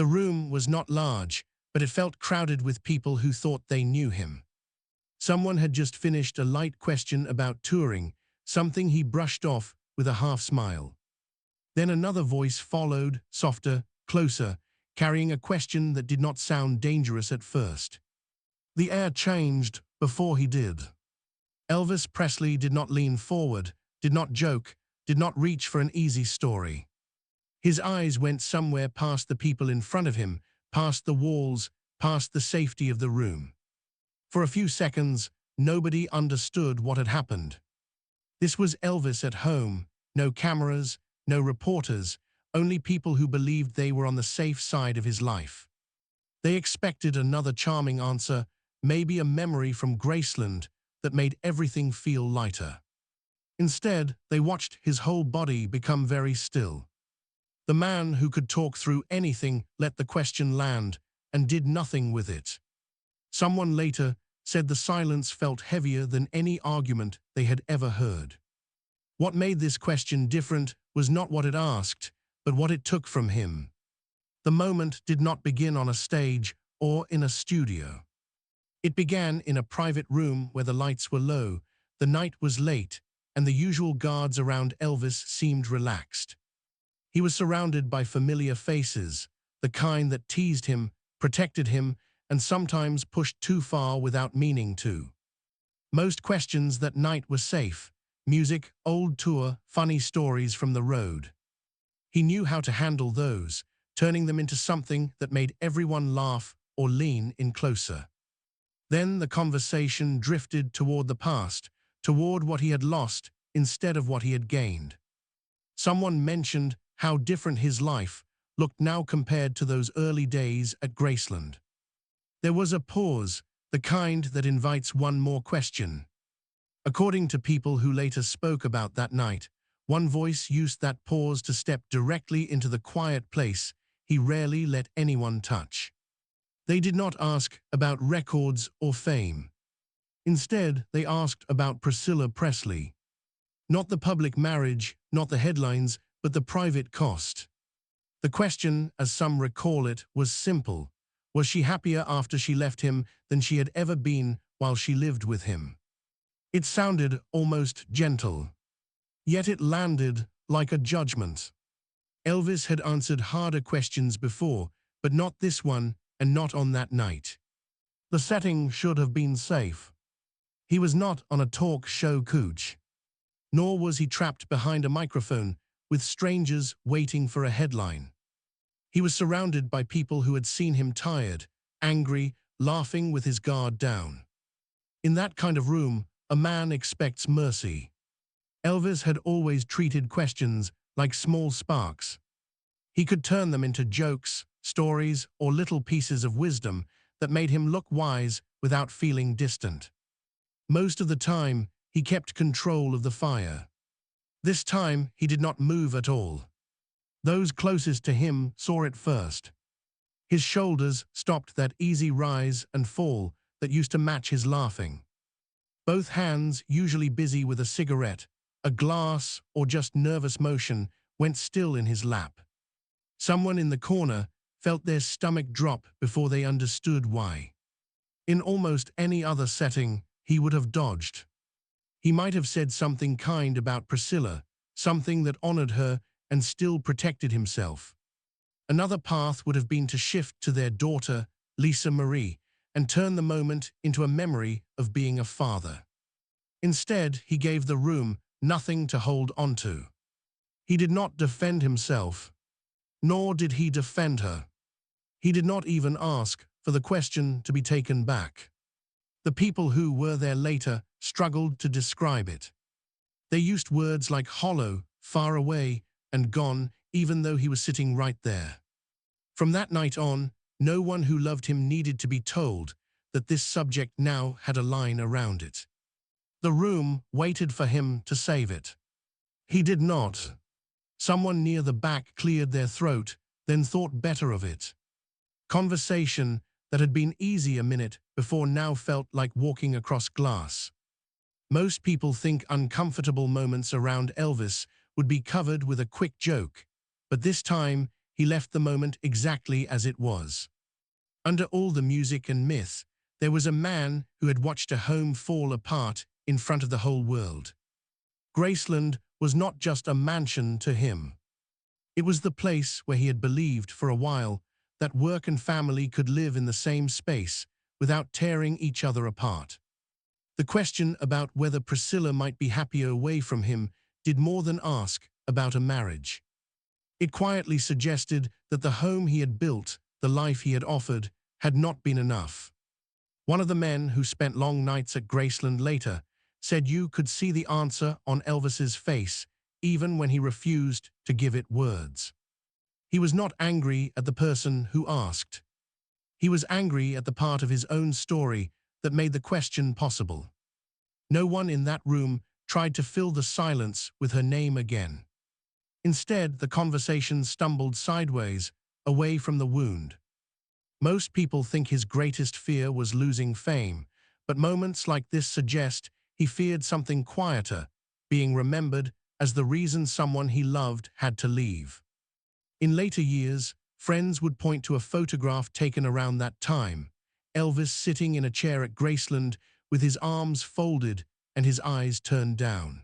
The room was not large, but it felt crowded with people who thought they knew him. Someone had just finished a light question about touring, something he brushed off with a half smile. Then another voice followed, softer, closer, carrying a question that did not sound dangerous at first. The air changed before he did. Elvis Presley did not lean forward, did not joke, did not reach for an easy story. His eyes went somewhere past the people in front of him, past the walls, past the safety of the room. For a few seconds, nobody understood what had happened. This was Elvis at home, no cameras, no reporters, only people who believed they were on the safe side of his life. They expected another charming answer, maybe a memory from Graceland that made everything feel lighter. Instead, they watched his whole body become very still. The man who could talk through anything let the question land and did nothing with it. Someone later said the silence felt heavier than any argument they had ever heard. What made this question different was not what it asked, but what it took from him. The moment did not begin on a stage or in a studio. It began in a private room where the lights were low, the night was late, and the usual guards around Elvis seemed relaxed. He was surrounded by familiar faces, the kind that teased him, protected him, and sometimes pushed too far without meaning to. Most questions that night were safe: music, old tour, funny stories from the road. He knew how to handle those, turning them into something that made everyone laugh or lean in closer. Then the conversation drifted toward the past, toward what he had lost instead of what he had gained. Someone mentioned how different his life looked now compared to those early days at Graceland. There was a pause, the kind that invites one more question. According to people who later spoke about that night, one voice used that pause to step directly into the quiet place he rarely let anyone touch. They did not ask about records or fame. Instead, they asked about Priscilla Presley. Not the public marriage, not the headlines, but the private cost. The question, as some recall it, was simple. Was she happier after she left him than she had ever been while she lived with him? It sounded almost gentle. Yet it landed like a judgment. Elvis had answered harder questions before, but not this one and not on that night. The setting should have been safe. He was not on a talk show couch. Nor was he trapped behind a microphone with strangers waiting for a headline. He was surrounded by people who had seen him tired, angry, laughing with his guard down. In that kind of room, a man expects mercy. Elvis had always treated questions like small sparks. He could turn them into jokes, stories, or little pieces of wisdom that made him look wise without feeling distant. Most of the time, he kept control of the fire. This time, he did not move at all. Those closest to him saw it first. His shoulders stopped that easy rise and fall that used to match his laughing. Both hands, usually busy with a cigarette, a glass, or just nervous motion, went still in his lap. Someone in the corner felt their stomach drop before they understood why. In almost any other setting, he would have dodged. He might have said something kind about Priscilla, something that honored her and still protected himself. Another path would have been to shift to their daughter, Lisa Marie, and turn the moment into a memory of being a father. Instead, he gave the room nothing to hold onto. He did not defend himself, nor did he defend her. He did not even ask for the question to be taken back. The people who were there later struggled to describe it. They used words like hollow, far away, and gone, even though he was sitting right there. From that night on, no one who loved him needed to be told that this subject now had a line around it. The room waited for him to save it. He did not. Someone near the back cleared their throat, then thought better of it. Conversation that had been easy a minute before now felt like walking across glass. Most people think uncomfortable moments around Elvis would be covered with a quick joke, but this time he left the moment exactly as it was. Under all the music and myth, there was a man who had watched a home fall apart in front of the whole world. Graceland was not just a mansion to him. It was the place where he had believed for a while that work and family could live in the same space without tearing each other apart. The question about whether Priscilla might be happier away from him did more than ask about a marriage. It quietly suggested that the home he had built, the life he had offered, had not been enough. One of the men who spent long nights at Graceland later said you could see the answer on Elvis's face, even when he refused to give it words. He was not angry at the person who asked. He was angry at the part of his own story that made the question possible. No one in that room tried to fill the silence with her name again. Instead, the conversation stumbled sideways, away from the wound. Most people think his greatest fear was losing fame, but moments like this suggest he feared something quieter, being remembered as the reason someone he loved had to leave. In later years, friends would point to a photograph taken around that time, Elvis sitting in a chair at Graceland with his arms folded and his eyes turned down.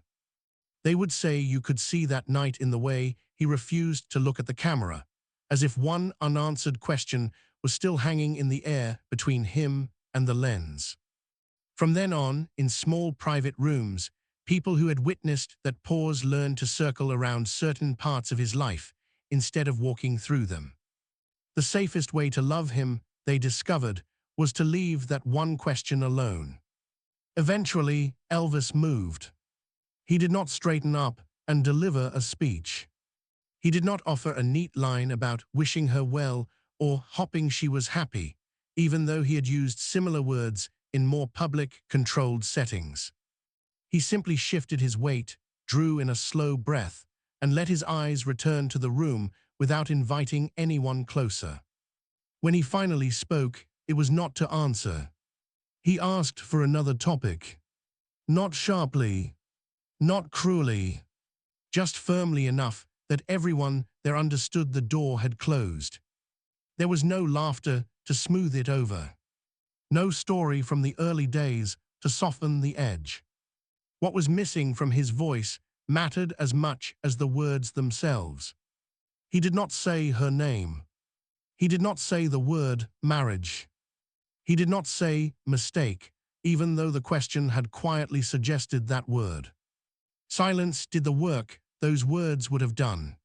They would say you could see that night in the way he refused to look at the camera, as if one unanswered question was still hanging in the air between him and the lens. From then on, in small private rooms, people who had witnessed that pause learned to circle around certain parts of his life instead of walking through them. The safest way to love him, they discovered, was to leave that one question alone. Eventually, Elvis moved. He did not straighten up and deliver a speech. He did not offer a neat line about wishing her well or hoping she was happy, even though he had used similar words in more public, controlled settings. He simply shifted his weight, drew in a slow breath, and let his eyes return to the room without inviting anyone closer. When he finally spoke, it was not to answer. He asked for another topic. Not sharply, not cruelly, just firmly enough that everyone there understood the door had closed. There was no laughter to smooth it over. No story from the early days to soften the edge. What was missing from his voice mattered as much as the words themselves. He did not say her name. He did not say the word marriage. He did not say mistake, even though the question had quietly suggested that word. Silence did the work those words would have done.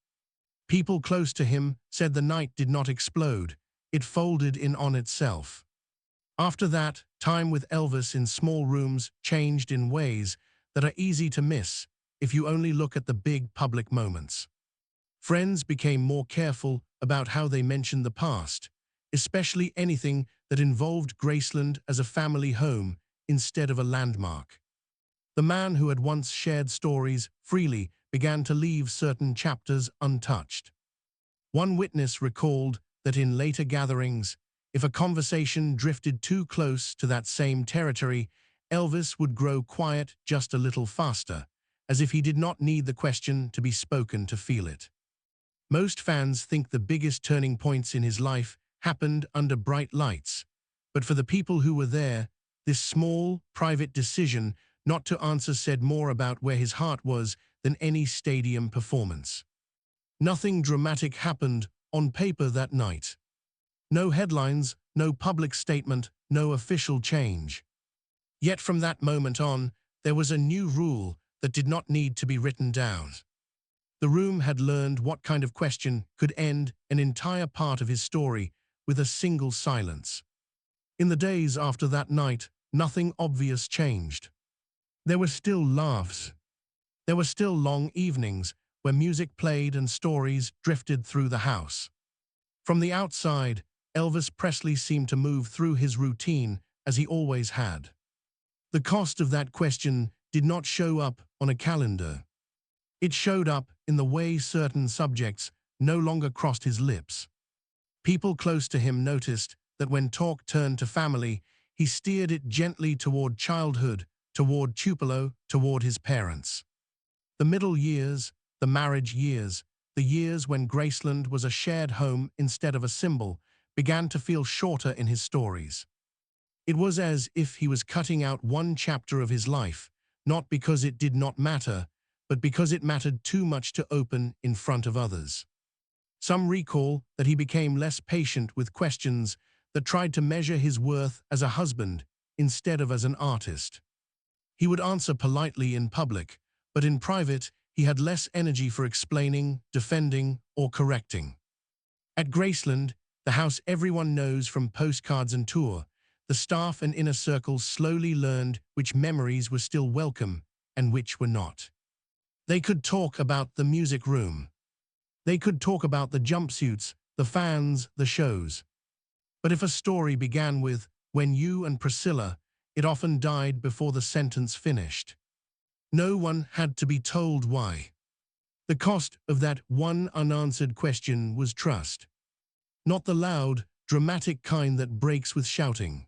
People close to him said the night did not explode, it folded in on itself. After that, time with Elvis in small rooms changed in ways that are easy to miss if you only look at the big public moments. Friends became more careful about how they mentioned the past, especially anything that involved Graceland as a family home instead of a landmark. The man who had once shared stories freely began to leave certain chapters untouched. One witness recalled that in later gatherings, if a conversation drifted too close to that same territory, Elvis would grow quiet just a little faster, as if he did not need the question to be spoken to feel it. Most fans think the biggest turning points in his life happened under bright lights, but for the people who were there, this small, private decision not to answer said more about where his heart was than any stadium performance. Nothing dramatic happened on paper that night. No headlines, no public statement, no official change. Yet from that moment on, there was a new rule that did not need to be written down. The room had learned what kind of question could end an entire part of his story with a single silence. In the days after that night, nothing obvious changed. There were still laughs. There were still long evenings where music played and stories drifted through the house. From the outside, Elvis Presley seemed to move through his routine as he always had. The cost of that question did not show up on a calendar. It showed up in the way certain subjects no longer crossed his lips. People close to him noticed that when talk turned to family, he steered it gently toward childhood, toward Tupelo, toward his parents. The middle years, the marriage years, the years when Graceland was a shared home instead of a symbol began to feel shorter in his stories. It was as if he was cutting out one chapter of his life, not because it did not matter, but because it mattered too much to open in front of others. Some recall that he became less patient with questions that tried to measure his worth as a husband instead of as an artist. He would answer politely in public, but in private, he had less energy for explaining, defending, or correcting. At Graceland, the house everyone knows from postcards and tour, the staff and inner circles slowly learned which memories were still welcome and which were not. They could talk about the music room. They could talk about the jumpsuits, the fans, the shows. But if a story began with, "When you and Priscilla," it often died before the sentence finished. No one had to be told why. The cost of that one unanswered question was trust. Not the loud, dramatic kind that breaks with shouting.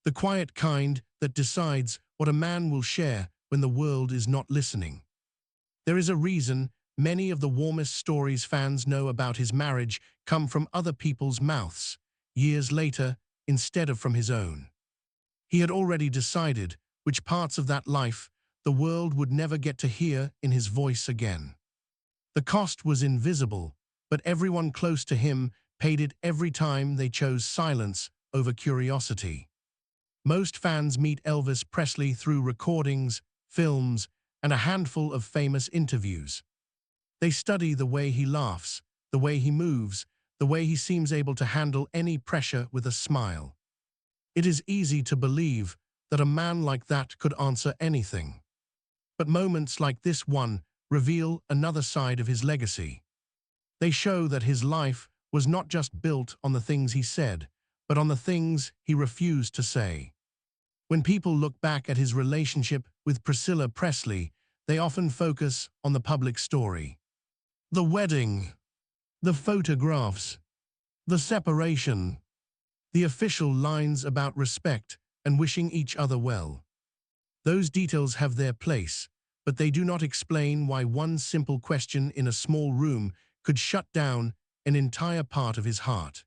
The quiet kind that decides what a man will share when the world is not listening. There is a reason many of the warmest stories fans know about his marriage come from other people's mouths, years later, instead of from his own. He had already decided which parts of that life the world would never get to hear in his voice again. The cost was invisible, but everyone close to him paid it every time they chose silence over curiosity. Most fans meet Elvis Presley through recordings, films, and a handful of famous interviews. They study the way he laughs, the way he moves, the way he seems able to handle any pressure with a smile. It is easy to believe that a man like that could answer anything. But moments like this one reveal another side of his legacy. They show that his life was not just built on the things he said, but on the things he refused to say. When people look back at his relationship with Priscilla Presley, they often focus on the public story. The wedding, the photographs, the separation, the official lines about respect and wishing each other well. Those details have their place, but they do not explain why one simple question in a small room could shut down an entire part of his heart.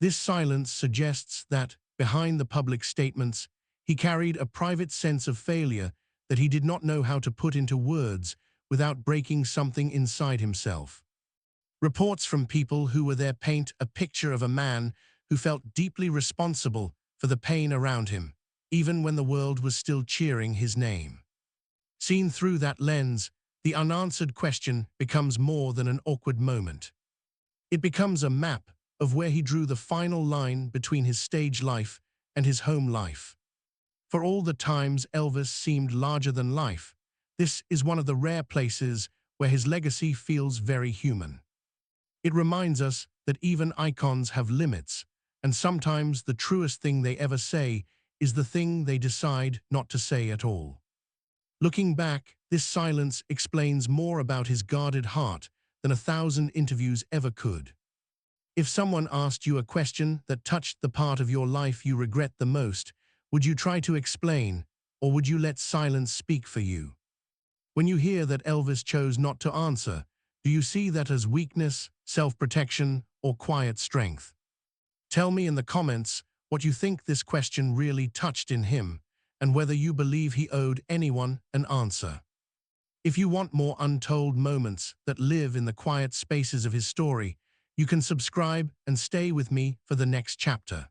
This silence suggests that, behind the public statements, he carried a private sense of failure that he did not know how to put into words without breaking something inside himself. Reports from people who were there paint a picture of a man who felt deeply responsible for the pain around him, even when the world was still cheering his name. Seen through that lens, the unanswered question becomes more than an awkward moment. It becomes a map of where he drew the final line between his stage life and his home life. For all the times Elvis seemed larger than life, this is one of the rare places where his legacy feels very human. It reminds us that even icons have limits, and sometimes the truest thing they ever say is the thing they decide not to say at all. Looking back, this silence explains more about his guarded heart than 1,000 interviews ever could. If someone asked you a question that touched the part of your life you regret the most, would you try to explain, or would you let silence speak for you? When you hear that Elvis chose not to answer, do you see that as weakness, self-protection, or quiet strength? Tell me in the comments what you think this question really touched in him, and whether you believe he owed anyone an answer. If you want more untold moments that live in the quiet spaces of his story, you can subscribe and stay with me for the next chapter.